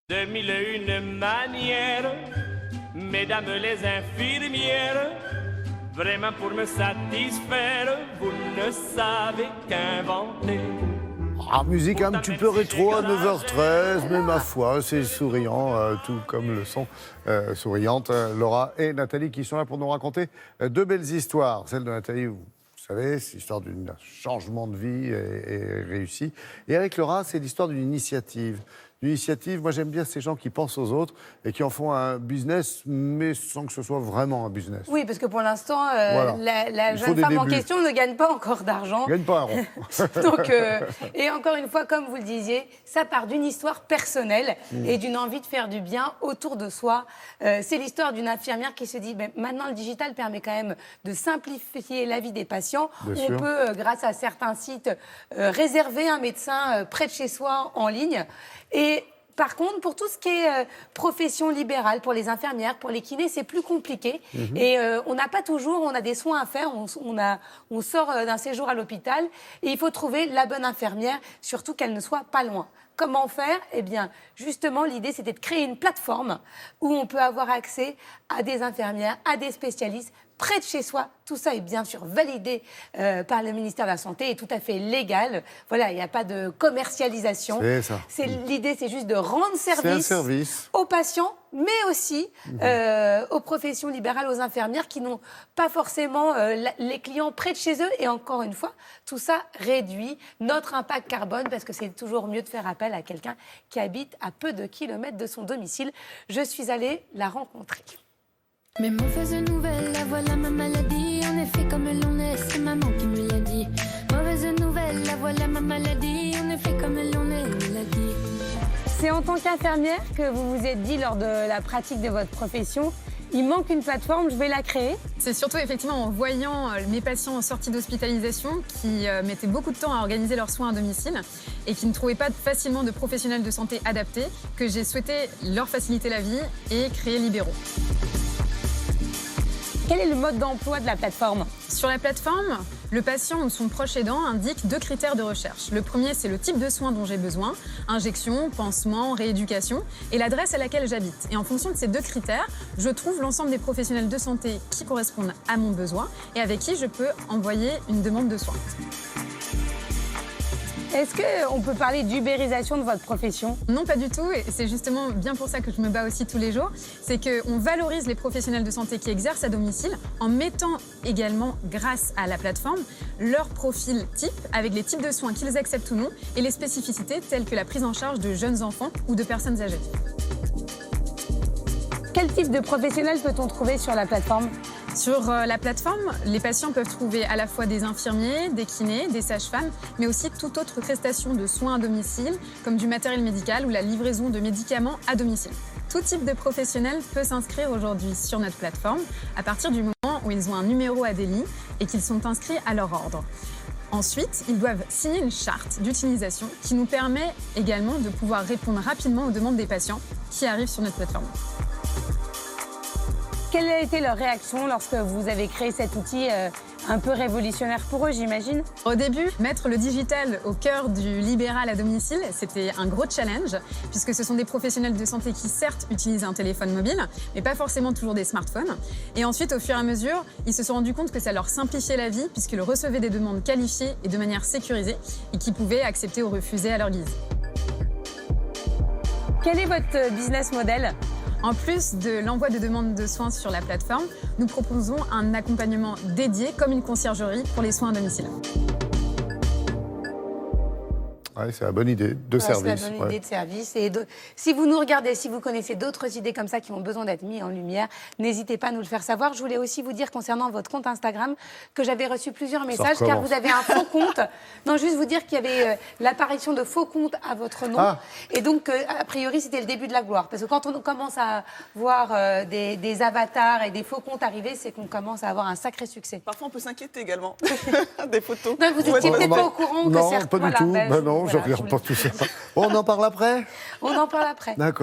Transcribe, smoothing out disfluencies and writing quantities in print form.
De mille et une manières, mesdames les infirmières, vraiment pour me satisfaire, vous ne savez qu'inventer. Ah, musique un petit peu rétro à 9h13, mais ma foi, c'est souriant, tout comme le sont souriantes Laura et Nathalie qui sont là pour nous raconter deux belles histoires. Celle de Nathalie, vous savez, c'est l'histoire d'un changement de vie et réussi. Et avec Laura, c'est l'histoire d'une initiative. L'initiative, moi j'aime bien ces gens qui pensent aux autres et qui en font un business, mais sans que ce soit vraiment un business. Oui, parce que pour l'instant, Voilà. la jeune femme en question ne gagne pas encore d'argent. Gagne pas un rond. Donc, et encore une fois, comme vous le disiez, ça part d'une histoire personnelle et d'une envie de faire du bien autour de soi. C'est l'histoire d'une infirmière qui se dit, maintenant le digital permet quand même de simplifier la vie des patients. Bien On sûr. peut, grâce à certains sites, réserver un médecin près de chez soi en ligne. Et par contre, pour tout ce qui est profession libérale, pour les infirmières, pour les kinés, c'est plus compliqué. Et on n'a pas toujours, on a des soins à faire, on sort d'un séjour à l'hôpital et il faut trouver la bonne infirmière, surtout qu'elle ne soit pas loin. Comment faire? Eh bien, justement, l'idée, c'était de créer une plateforme où on peut avoir accès à des infirmières, à des spécialistes, près de chez soi. Tout ça est bien sûr validé par le ministère de la Santé et tout à fait légal. Voilà, il n'y a pas de commercialisation. C'est ça. L'idée, c'est juste de rendre C'est un service service. aux patients, mais aussi aux professions libérales, aux infirmières qui n'ont pas forcément les clients près de chez eux. Et encore une fois, tout ça réduit notre impact carbone parce que c'est toujours mieux de faire appel à quelqu'un qui habite à peu de kilomètres de son domicile. Je suis allée la rencontrer. Mes mauvaises nouvelles, la voilà ma maladie. En effet, comme l'on est, c'est maman qui me l'a dit. Mauvaise nouvelle, la voilà ma maladie. En effet, comme l'on est, elle me l'a dit. C'est en tant qu'infirmière que vous vous êtes dit lors de la pratique de votre profession, il manque une plateforme, je vais la créer. C'est surtout effectivement en voyant mes patients en sortie d'hospitalisation qui mettaient beaucoup de temps à organiser leurs soins à domicile et qui ne trouvaient pas facilement de professionnels de santé adaptés que j'ai souhaité leur faciliter la vie et créer Libéraux. Quel est le mode d'emploi de la plateforme? Sur la plateforme, le patient ou son proche aidant indique 2 critères de recherche. Le premier, c'est le type de soins dont j'ai besoin, injection, pansement, rééducation, et l'adresse à laquelle j'habite. Et en fonction de ces 2 critères, je trouve l'ensemble des professionnels de santé qui correspondent à mon besoin et avec qui je peux envoyer une demande de soins. Est-ce qu'on peut parler d'ubérisation de votre profession? Non, pas du tout, et c'est justement bien pour ça que je me bats aussi tous les jours. C'est qu'on valorise les professionnels de santé qui exercent à domicile en mettant également, grâce à la plateforme, leur profil type avec les types de soins qu'ils acceptent ou non et les spécificités telles que la prise en charge de jeunes enfants ou de personnes âgées. Quel type de professionnels peut-on trouver sur la plateforme? Sur la plateforme, les patients peuvent trouver à la fois des infirmiers, des kinés, des sages-femmes, mais aussi toute autre prestation de soins à domicile, comme du matériel médical ou la livraison de médicaments à domicile. Tout type de professionnel peut s'inscrire aujourd'hui sur notre plateforme à partir du moment où ils ont un numéro ADELI et qu'ils sont inscrits à leur ordre. Ensuite, ils doivent signer une charte d'utilisation qui nous permet également de pouvoir répondre rapidement aux demandes des patients qui arrivent sur notre plateforme. Quelle a été leur réaction lorsque vous avez créé cet outil un peu révolutionnaire pour eux, j'imagine? Au début, mettre le digital au cœur du libéral à domicile, c'était un gros challenge, puisque ce sont des professionnels de santé qui, certes, utilisent un téléphone mobile, mais pas forcément toujours des smartphones. Et ensuite, au fur et à mesure, ils se sont rendus compte que ça leur simplifiait la vie, puisqu'ils recevaient des demandes qualifiées et de manière sécurisée, et qu'ils pouvaient accepter ou refuser à leur guise. Quel est votre business model? En plus de l'envoi de demandes de soins sur la plateforme, nous proposons un accompagnement dédié comme une conciergerie pour les soins à domicile. Ouais, c'est la bonne idée de service. C'est la bonne idée de service. Et si vous nous regardez, si vous connaissez d'autres idées comme ça qui ont besoin d'être mises en lumière, n'hésitez pas à nous le faire savoir. Je voulais aussi vous dire concernant votre compte Instagram que j'avais reçu plusieurs messages car vous avez un faux compte. Non, juste vous dire qu'il y avait l'apparition de faux comptes à votre nom. Ah. Et donc, a priori, c'était le début de la gloire. Parce que quand on commence à voir des avatars et des faux comptes arriver, c'est qu'on commence à avoir un sacré succès. Parfois, on peut s'inquiéter également des photos. Donc, vous n'étiez peut-être pas au courant que non, certains... pas du tout. Voilà, Non, je regarde pas tout ça. Bon, on en parle après? On en parle après. D'accord.